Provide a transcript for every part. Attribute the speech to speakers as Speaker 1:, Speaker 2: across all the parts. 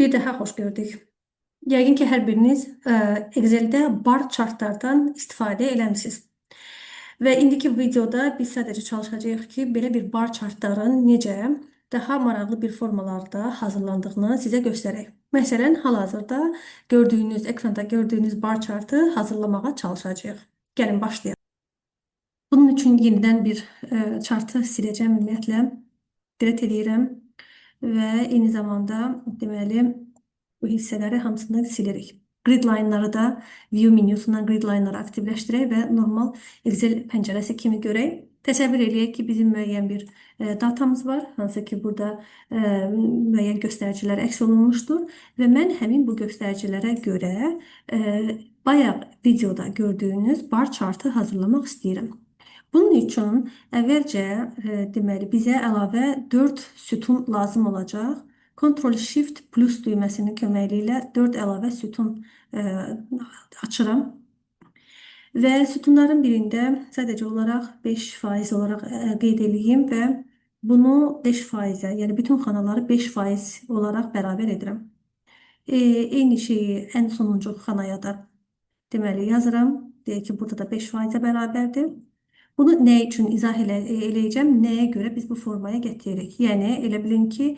Speaker 1: Bir daha xoş gördük. Yəqin ki, hər biriniz Excel-də bar chartlardan istifadə eləmisiniz. Və indiki videoda biz sadəcə çalışacağıq ki, belə bir bar chartların necə daha maraqlı bir formalarda hazırlandığını sizə göstərək. Məsələn, hal-hazırda gördüyünüz, ekranda gördüyünüz bar chartı hazırlamağa çalışacağıq. Gəlin başlayaq. Bunun üçün yenidən bir chartı siləcəm ümumiyyətlə. Delete edirəm və eyni zamanda deməli bu hissələri hamısını silirik. Grid line'ları da view menyusundan grid line'ları aktivləşdirək və normal Excel pəncərəsi kimi görək. Təsəvvür eləyək ki, bizim müəyyən bir datamız var, hansı ki, burada müəyyən göstəricilər əks olunmuşdur və mən həmin bu göstəricilərə görə bayaq videoda gördüyünüz bar chartı hazırlamaq istəyirəm. Bunun üçün əvvəlcə deməli bizə əlavə 4 sütun lazım olacaq. Ctrl+Shift+ düyməsinin köməkliyi ilə 4 əlavə sütun açıram. Və sütunların birində sadəcə olaraq 5% olaraq qeyd edeyim və bunu 5%-ə, yəni bütün xanaları 5% olaraq bərabər edirəm. Eyni şeyi ən sonuncu xanaya da deməli yazıram. Deyək ki, burada da 5%-ə bərabərdir. Bunu nə üçün izah eləyəcəm, nəyə görə biz bu formaya gətiririk? Yəni, elə bilin ki,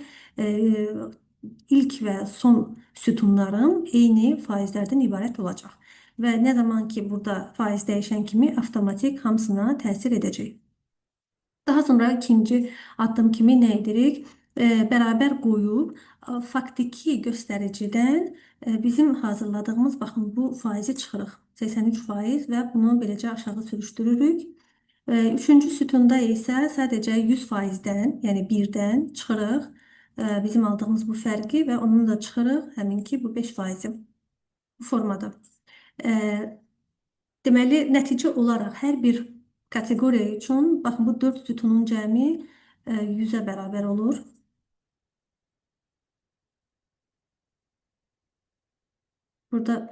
Speaker 1: ilk və son sütunların eyni faizlərdən ibarət olacaq. Və nə zaman ki, burada faiz dəyişən kimi avtomatik hamısına təsir edəcək. Daha sonra ikinci addım kimi nə edirik? Bərabər qoyub faktiki göstəricidən bizim hazırladığımız, baxın, bu faizi çıxırıq. 83% və bunu beləcə aşağı sürüşdürürük. Üçüncü sütunda isə sadəcə 100%-dən, yəni 1-dən çıxırıq bizim aldığımız bu fərqi və onu da çıxırıq həminki bu 5%-i bu formada. Deməli, nəticə olaraq hər bir kateqoriya üçün, baxın, bu 4 sütunun cəmi 100-ə bərabər olur. Burada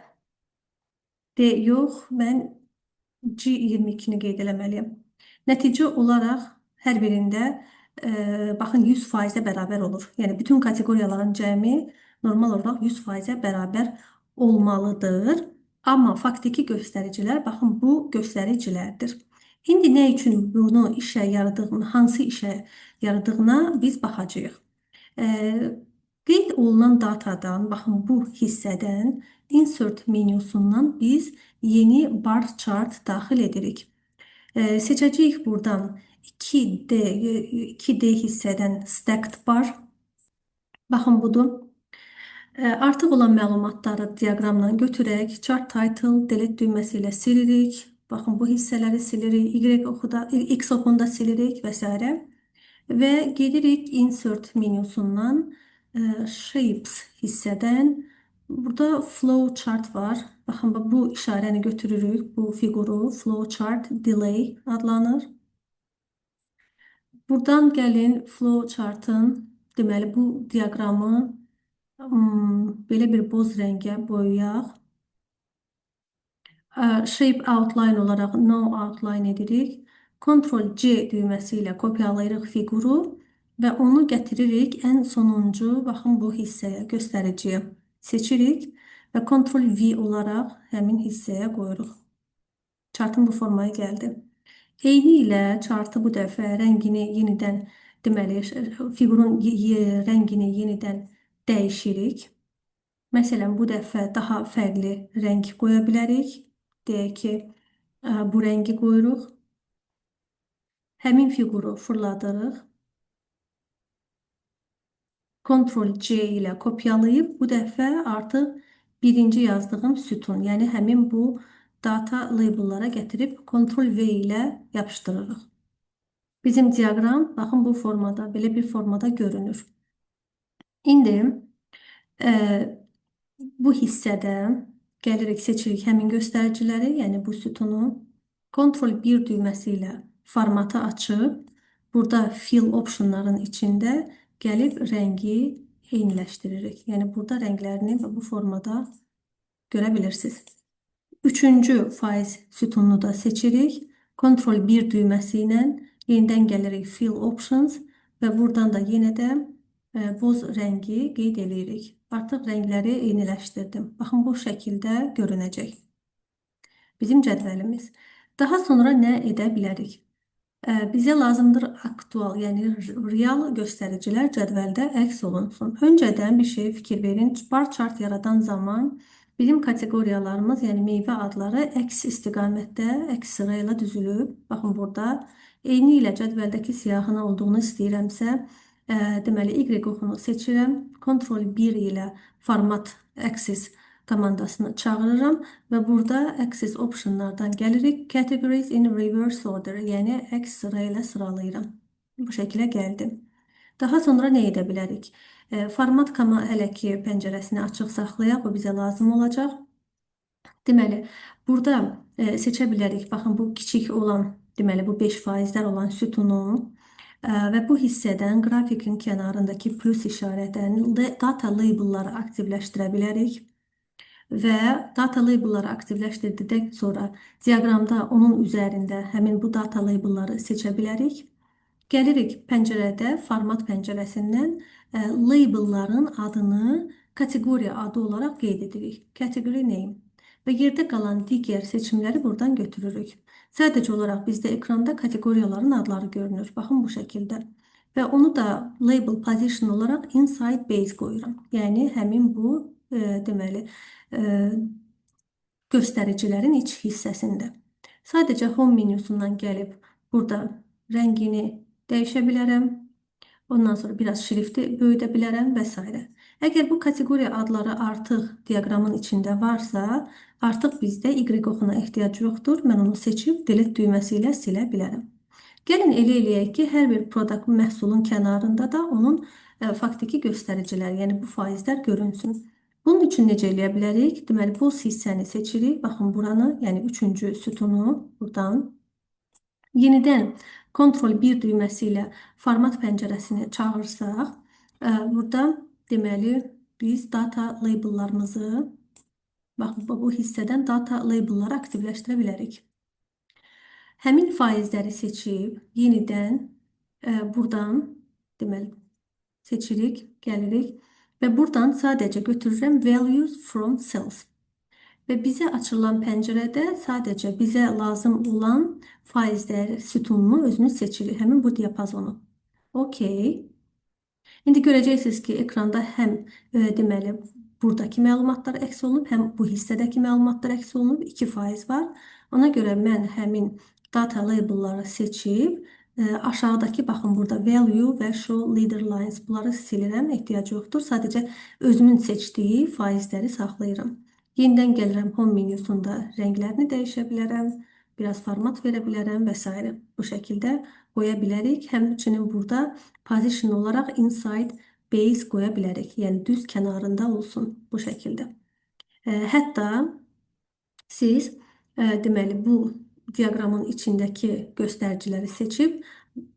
Speaker 1: D yox, mən G22-ni qeyd eləməliyəm. Nəticə olaraq hər birində baxın 100%-ə bərabər olur. Yəni bütün kateqoriyaların cəmi normal olaraq 100%-ə bərabər olmalıdır. Amma faktiki göstəricilər baxın bu göstəricilərdir. İndi nə üçün bunu işə yaradığını, hansı işə yaradığına biz baxacağıq. Qeyd olunan datadan, baxın bu hissədən insert menyusundan biz yeni bar chart daxil edirik. Seçəcəyik buradan 2D hissədən stacked bar. Baxın budur. Artıq olan məlumatları diaqramdan götürək. Chart title, delete düyməsi ilə silirik. Baxın bu hissələri silirik. X oxunu da silirik və s. Və gedirik insert menyusundan shapes hissədən. Burada flow chart var. Baxın, bu işarəni götürürük. Bu fiquru flow chart delay adlanır. Buradan gəlin flow chartın, deməli bu diaqramı belə bir boz rəngə boyayaq. Shape outline olaraq no outline edirik. Ctrl+C düyməsi ilə kopyalayırıq fiquru və onu gətiririk ən sonuncu, baxın bu hissəyə, göstəriciyə seçirik və Ctrl+V olaraq həmin hissəyə qoyuruq. Chartın bu formaya gəldi. Eyni ilə chartı bu dəfə rəngini yenidən, deməli, fiqurun rəngini yenidən dəyişirik. Məsələn, bu dəfə daha fərqli rəng qoya bilərik. Deyək ki, bu rəngi qoyuruq. Həmin fiquru fırladırıq. Ctrl+C ilə kopyalayıb bu dəfə artıq birinci yazdığım sütun, yəni həmin bu data labellara gətirib Ctrl+V ilə yapışdırırıq. Bizim diaqram, baxın bu formada, belə bir formada görünür. İndi bu hissədə gəlirik, seçirik həmin göstəriciləri, yəni bu sütunu. Ctrl+1 düyməsi ilə formatı açıb, burada fill optionların içində gəlib rəngi eyniləşdiririk. Yəni burada rənglərini bu formada görə bilirsiniz. Üçüncü faiz sütununu da seçirik. Ctrl+1 düyməsi ilə yenidən gəlirik fill options və buradan da yenə də boz rəngi qeyd edirik. Artıq rəngləri eyniləşdirdim. Baxın, bu şəkildə görünəcək bizim cədvəlimiz. Daha sonra nə edə bilərik? Bizə lazımdır aktual, yəni real göstəricilər cədvəldə əks olunsun. Öncədən bir şeyə fikir verin. Bar chart yaradan zaman bizim kateqoriyalarımız, yəni meyvə adları əks istiqamətdə, əks sırayla düzülüb. Baxın, burada eyni ilə cədvəldəki siyahının olduğunu istəyirəmsə, deməli, Y oxunu seçirəm. Ctrl 1 ilə format axis komandasını çağırıram və burada Axis optionlardan gəlirik. Categories in reverse order, yəni əks sıra ilə sıralayıram. Bu şəkilə gəldim. Daha sonra nə edə bilərik? Format hələ ki pəncərəsini açıq saxlayaq, o bizə lazım olacaq. Deməli, burada seçə bilərik. Baxın, bu kiçik olan, deməli, bu 5%lər olan sütunu və bu hissədən qrafikin kənarındakı plus işarədən data labelları aktivləşdirə bilərik. Və data labelları aktivləşdirdikdən sonra diaqramda onun üzərində həmin bu data labelları seçə bilərik. Gəlirik pəncərədə, format pəncərəsindən labelların adını kateqoriya adı olaraq qeyd edirik. Category name. Və yerdə qalan digər seçimləri buradan götürürük. Sadəcə olaraq bizdə ekranda kateqoriyaların adları görünür. Baxın, bu şəkildə. Və onu da label position olaraq inside base qoyuram. Yəni, həmin bu, deməli, göstəricilərin iç hissəsində. Sadəcə home menyusundan gəlib burada rəngini dəyişə bilərəm. Ondan sonra biraz şrifti böyüdə bilərəm və s. Əgər bu kateqoriya adları artıq diaqramın içində varsa, artıq bizdə Y oxuna ehtiyac yoxdur. Mən onu seçib delete düyməsi ilə silə bilərəm. Gəlin elə eləyək ki, hər bir product məhsulun kənarında da onun faktiki göstəricilər, yəni bu faizlər görünsün. Bunun üçün necə eləyə bilərik? Deməli, bu hissəni seçirik. Baxın, buranı, yəni 3-cü sütunu buradan. Yenidən Ctrl 1 düyməsi ilə format pəncərəsini çağırsaq, burada deməli biz data labellarımızı, baxın, bu hissədən data labelları aktivləşdirə bilərik. Həmin faizləri seçib, yenidən buradan deməli seçirik, gəlirik və buradan sadəcə götürürəm values from cells. Və bizə açılan pəncərədə sadəcə bizə lazım olan faizlər sütununu özümüz seçirik. Həmin bu diapazonu. OK. İndi görəcəksiniz ki, ekranda həm deməli buradakı məlumatlar əks olunub, həm bu hissədəki məlumatlar əks olunub. 2% var. Ona görə mən həmin data labelları seçib, aşağıdakı, baxın, burada value və show leader lines, bunları silirəm, ehtiyac yoxdur. Sadəcə özümün seçdiyi faizləri saxlayıram. Yenidən gəlirəm home menyusunda rənglərini dəyişə bilərəm, biraz format verə bilərəm və s. Bu şəkildə qoya bilərik. Həmçinin burada position olaraq inside base qoya bilərik. Yəni düz kənarında olsun bu şəkildə. Hətta siz deməli bu diaqramın içindəki göstəriciləri seçib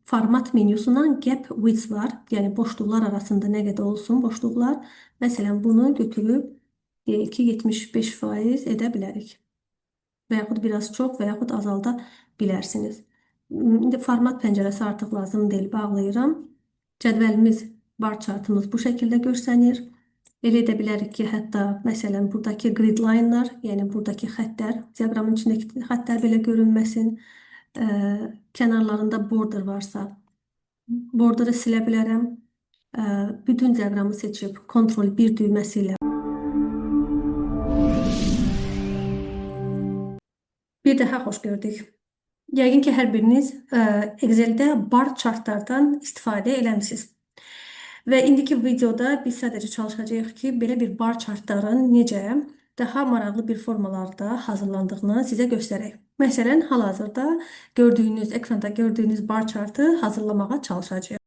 Speaker 1: format menyusundan gap width var. Yəni boşluqlar arasında nə qədər olsun boşluqlar. Məsələn, bunu götürüb deyək ki, 75% edə bilərik. Və yaxud biraz çox və yaxud azalda bilərsiniz. İndi format pəncərəsi artıq lazım deyil, bağlayıram. Cədvəlimiz, bar chartımız bu şəkildə görsənir. Elə edə bilərik ki, hətta məsələn buradakı grid line'lar, yəni buradakı xəttlər, diaqramın içindəki xəttlər belə görünməsin. Kənarlarında border varsa, borderı silə bilərəm. Bütün diaqramı seçib Ctrl 1 düyməsi ilə bir daha xoş gördük. Yəqin ki, hər biriniz Excel-də bar chartlardan istifadə eləmisiniz. Və indiki videoda biz sadəcə çalışacağıq ki, belə bir bar chartların necə daha maraqlı bir formalarda hazırlandığını sizə göstərək. Məsələn, hal-hazırda gördüyünüz, ekranda gördüyünüz bar chartı hazırlamağa çalışacağıq.